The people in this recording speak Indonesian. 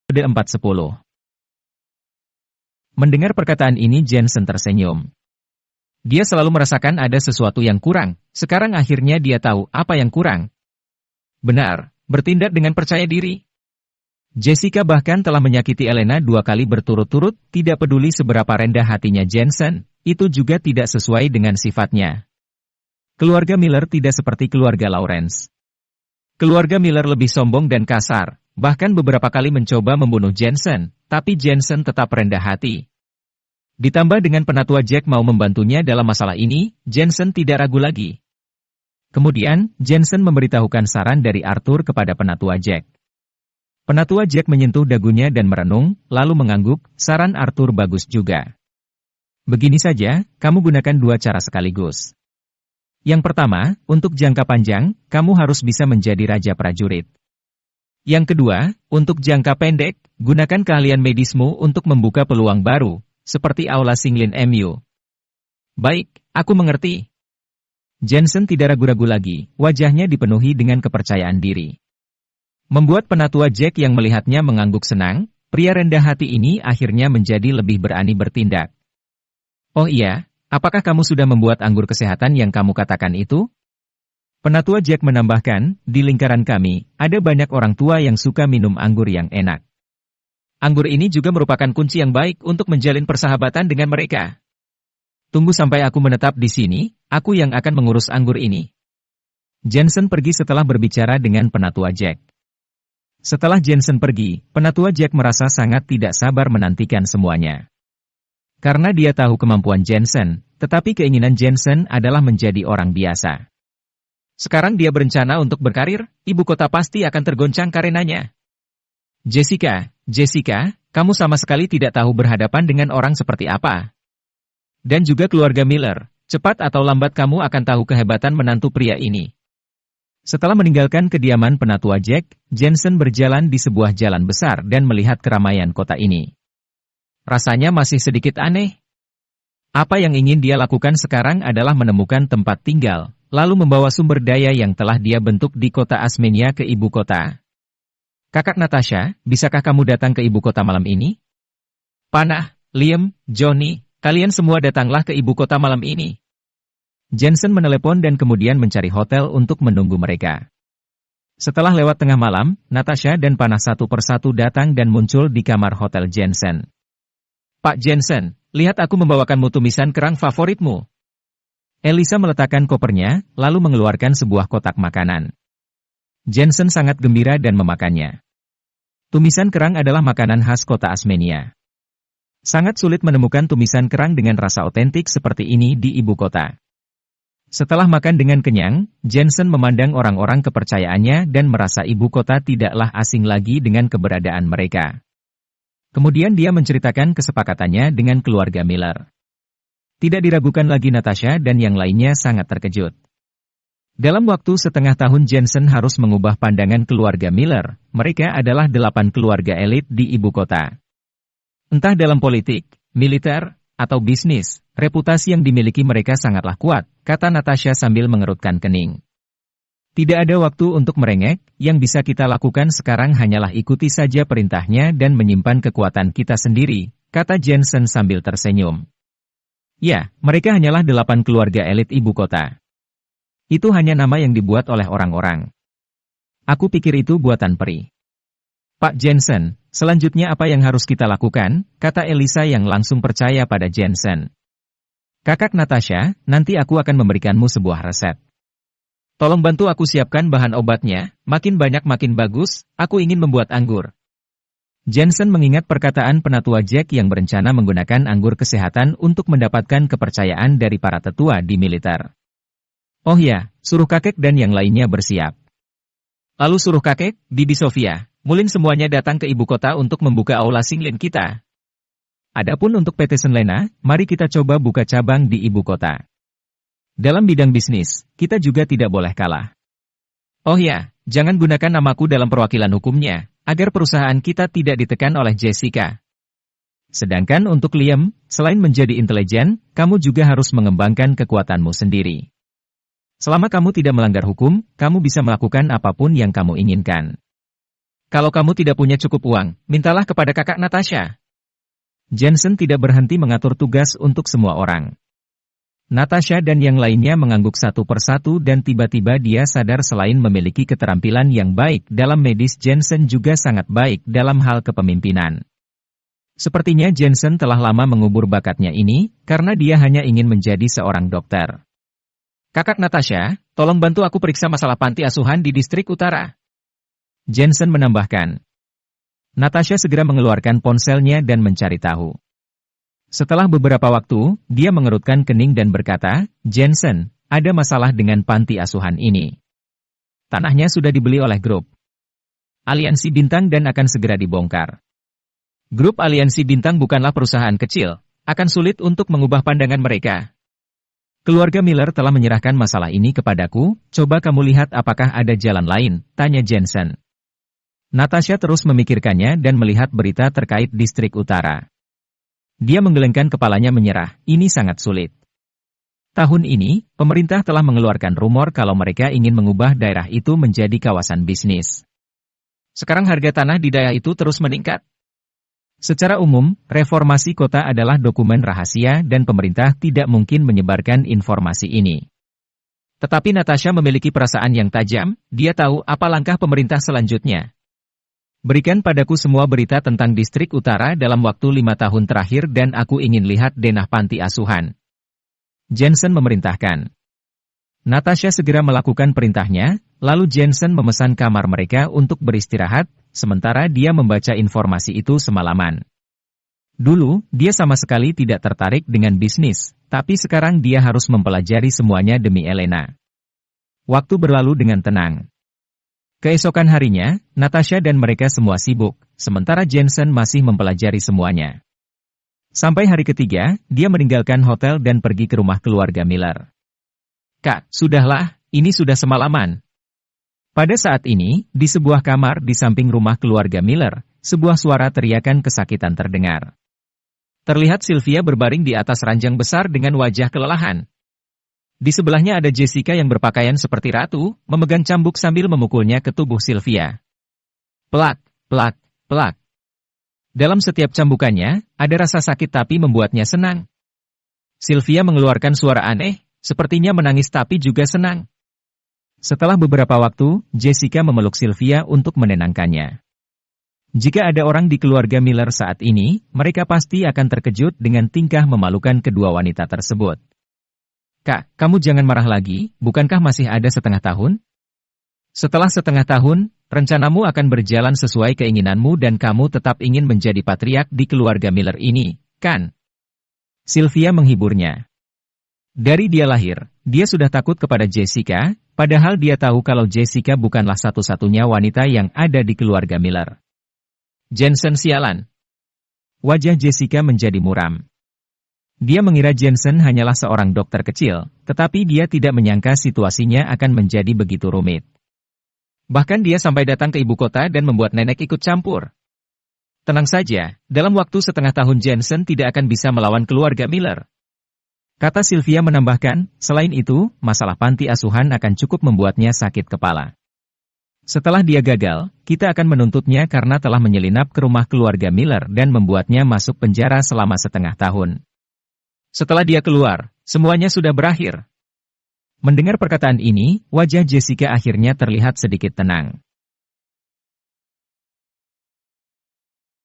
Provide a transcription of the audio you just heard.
Episode 410. Mendengar perkataan ini Jensen tersenyum. Dia selalu merasakan ada sesuatu yang kurang, sekarang akhirnya dia tahu apa yang kurang. Benar, bertindak dengan percaya diri. Jessica bahkan telah menyakiti Elena 2 kali berturut-turut, tidak peduli seberapa rendah hatinya Jensen, itu juga tidak sesuai dengan sifatnya. Keluarga Miller tidak seperti keluarga Lawrence. Keluarga Miller lebih sombong dan kasar, bahkan beberapa kali mencoba membunuh Jensen, tapi Jensen tetap rendah hati. Ditambah dengan penatua Jack mau membantunya dalam masalah ini, Jensen tidak ragu lagi. Kemudian, Jensen memberitahukan saran dari Arthur kepada penatua Jack. Penatua Jack menyentuh dagunya dan merenung, lalu mengangguk, saran Arthur bagus juga. Begini saja, kamu gunakan 2 cara sekaligus. Yang pertama, untuk jangka panjang, kamu harus bisa menjadi raja prajurit. Yang kedua, untuk jangka pendek, gunakan keahlian medismu untuk membuka peluang baru, seperti Aula Singlin MU. Baik, aku mengerti. Jensen tidak ragu-ragu lagi, wajahnya dipenuhi dengan kepercayaan diri. Membuat penatua Jack yang melihatnya mengangguk senang, pria rendah hati ini akhirnya menjadi lebih berani bertindak. Oh iya, apakah kamu sudah membuat anggur kesehatan yang kamu katakan itu? Penatua Jack menambahkan, di lingkaran kami, ada banyak orang tua yang suka minum anggur yang enak. Anggur ini juga merupakan kunci yang baik untuk menjalin persahabatan dengan mereka. Tunggu sampai aku menetap di sini, aku yang akan mengurus anggur ini. Jensen pergi setelah berbicara dengan penatua Jack. Setelah Jensen pergi, penatua Jack merasa sangat tidak sabar menantikan semuanya. Karena dia tahu kemampuan Jensen, tetapi keinginan Jensen adalah menjadi orang biasa. Sekarang dia berencana untuk berkarir, ibu kota pasti akan tergoncang karenanya. Jessica, kamu sama sekali tidak tahu berhadapan dengan orang seperti apa. Dan juga keluarga Miller, cepat atau lambat kamu akan tahu kehebatan menantu pria ini. Setelah meninggalkan kediaman penatua Jack, Jensen berjalan di sebuah jalan besar dan melihat keramaian kota ini. Rasanya masih sedikit aneh. Apa yang ingin dia lakukan sekarang adalah menemukan tempat tinggal, lalu membawa sumber daya yang telah dia bentuk di kota Asmenia ke ibu kota. Kakak Natasha, bisakah kamu datang ke ibu kota malam ini? Panah, Liam, Johnny, kalian semua datanglah ke ibu kota malam ini. Jensen menelepon dan kemudian mencari hotel untuk menunggu mereka. Setelah lewat tengah malam, Natasha dan Panah satu persatu datang dan muncul di kamar hotel Jensen. Pak Jensen, lihat aku membawakanmu tumisan kerang favoritmu. Elisa meletakkan kopernya, lalu mengeluarkan sebuah kotak makanan. Jensen sangat gembira dan memakannya. Tumisan kerang adalah makanan khas kota Asmenia. Sangat sulit menemukan tumisan kerang dengan rasa otentik seperti ini di ibu kota. Setelah makan dengan kenyang, Jensen memandang orang-orang kepercayaannya dan merasa ibu kota tidaklah asing lagi dengan keberadaan mereka. Kemudian dia menceritakan kesepakatannya dengan keluarga Miller. Tidak diragukan lagi Natasha dan yang lainnya sangat terkejut. Dalam waktu setengah tahun Jensen harus mengubah pandangan keluarga Miller, mereka adalah 8 keluarga elit di ibu kota. Entah dalam politik, militer, atau bisnis, reputasi yang dimiliki mereka sangatlah kuat, kata Natasha sambil mengerutkan kening. Tidak ada waktu untuk merengek, yang bisa kita lakukan sekarang hanyalah ikuti saja perintahnya dan menyimpan kekuatan kita sendiri, kata Jensen sambil tersenyum. Ya, mereka hanyalah 8 keluarga elit ibu kota. Itu hanya nama yang dibuat oleh orang-orang. Aku pikir itu buatan peri. Pak Jensen, selanjutnya apa yang harus kita lakukan, kata Elisa yang langsung percaya pada Jensen. Kakak Natasha, nanti aku akan memberikanmu sebuah resep. Tolong bantu aku siapkan bahan obatnya, makin banyak makin bagus, aku ingin membuat anggur. Jensen mengingat perkataan penatua Jack yang berencana menggunakan anggur kesehatan untuk mendapatkan kepercayaan dari para tetua di militer. Oh ya, suruh kakek dan yang lainnya bersiap. Lalu suruh kakek, Bibi Sofia, mulin semuanya datang ke ibu kota untuk membuka aula Singlin kita. Adapun untuk PT Senlena, mari kita coba buka cabang di ibu kota. Dalam bidang bisnis, kita juga tidak boleh kalah. Oh ya, jangan gunakan namaku dalam perwakilan hukumnya, agar perusahaan kita tidak ditekan oleh Jessica. Sedangkan untuk Liam, selain menjadi intelijen, kamu juga harus mengembangkan kekuatanmu sendiri. Selama kamu tidak melanggar hukum, kamu bisa melakukan apapun yang kamu inginkan. Kalau kamu tidak punya cukup uang, mintalah kepada kakak Natasha. Jensen tidak berhenti mengatur tugas untuk semua orang. Natasha dan yang lainnya mengangguk satu persatu dan tiba-tiba dia sadar selain memiliki keterampilan yang baik dalam medis, Jensen juga sangat baik dalam hal kepemimpinan. Sepertinya Jensen telah lama mengubur bakatnya ini, karena dia hanya ingin menjadi seorang dokter. Kakak Natasha, tolong bantu aku periksa masalah panti asuhan di distrik utara. Jensen menambahkan. Natasha segera mengeluarkan ponselnya dan mencari tahu. Setelah beberapa waktu, dia mengerutkan kening dan berkata, Jensen, ada masalah dengan panti asuhan ini. Tanahnya sudah dibeli oleh grup Aliansi Bintang dan akan segera dibongkar. Grup Aliansi Bintang bukanlah perusahaan kecil, akan sulit untuk mengubah pandangan mereka. Keluarga Miller telah menyerahkan masalah ini kepadaku, coba kamu lihat apakah ada jalan lain, tanya Jensen. Natasha terus memikirkannya dan melihat berita terkait distrik utara. Dia menggelengkan kepalanya menyerah, ini sangat sulit. Tahun ini, pemerintah telah mengeluarkan rumor kalau mereka ingin mengubah daerah itu menjadi kawasan bisnis. Sekarang harga tanah di daerah itu terus meningkat. Secara umum, reformasi kota adalah dokumen rahasia dan pemerintah tidak mungkin menyebarkan informasi ini. Tetapi Natasha memiliki perasaan yang tajam, dia tahu apa langkah pemerintah selanjutnya. Berikan padaku semua berita tentang distrik utara dalam waktu 5 tahun terakhir dan aku ingin lihat denah panti asuhan. Jensen memerintahkan. Natasha segera melakukan perintahnya, lalu Jensen memesan kamar mereka untuk beristirahat, sementara dia membaca informasi itu semalaman. Dulu, dia sama sekali tidak tertarik dengan bisnis, tapi sekarang dia harus mempelajari semuanya demi Elena. Waktu berlalu dengan tenang. Keesokan harinya, Natasha dan mereka semua sibuk, sementara Jensen masih mempelajari semuanya. Sampai hari ketiga, dia meninggalkan hotel dan pergi ke rumah keluarga Miller. Kak, sudahlah, ini sudah semalaman. Pada saat ini, di sebuah kamar di samping rumah keluarga Miller, sebuah suara teriakan kesakitan terdengar. Terlihat Sylvia berbaring di atas ranjang besar dengan wajah kelelahan. Di sebelahnya ada Jessica yang berpakaian seperti ratu, memegang cambuk sambil memukulnya ke tubuh Sylvia. Plak, plak, plak. Dalam setiap cambukannya, ada rasa sakit tapi membuatnya senang. Sylvia mengeluarkan suara aneh, sepertinya menangis tapi juga senang. Setelah beberapa waktu, Jessica memeluk Sylvia untuk menenangkannya. Jika ada orang di keluarga Miller saat ini, mereka pasti akan terkejut dengan tingkah memalukan kedua wanita tersebut. Kak, kamu jangan marah lagi, bukankah masih ada setengah tahun? Setelah setengah tahun, rencanamu akan berjalan sesuai keinginanmu dan kamu tetap ingin menjadi patriark di keluarga Miller ini, kan? Sylvia menghiburnya. Dari dia lahir, dia sudah takut kepada Jessica, padahal dia tahu kalau Jessica bukanlah satu-satunya wanita yang ada di keluarga Miller. Jensen sialan. Wajah Jessica menjadi muram. Dia mengira Jensen hanyalah seorang dokter kecil, tetapi dia tidak menyangka situasinya akan menjadi begitu rumit. Bahkan dia sampai datang ke ibu kota dan membuat nenek ikut campur. Tenang saja, dalam waktu setengah tahun Jensen tidak akan bisa melawan keluarga Miller. Kata Sylvia menambahkan, selain itu, masalah panti asuhan akan cukup membuatnya sakit kepala. Setelah dia gagal, kita akan menuntutnya karena telah menyelinap ke rumah keluarga Miller dan membuatnya masuk penjara selama setengah tahun. Setelah dia keluar, semuanya sudah berakhir. Mendengar perkataan ini, wajah Jessica akhirnya terlihat sedikit tenang.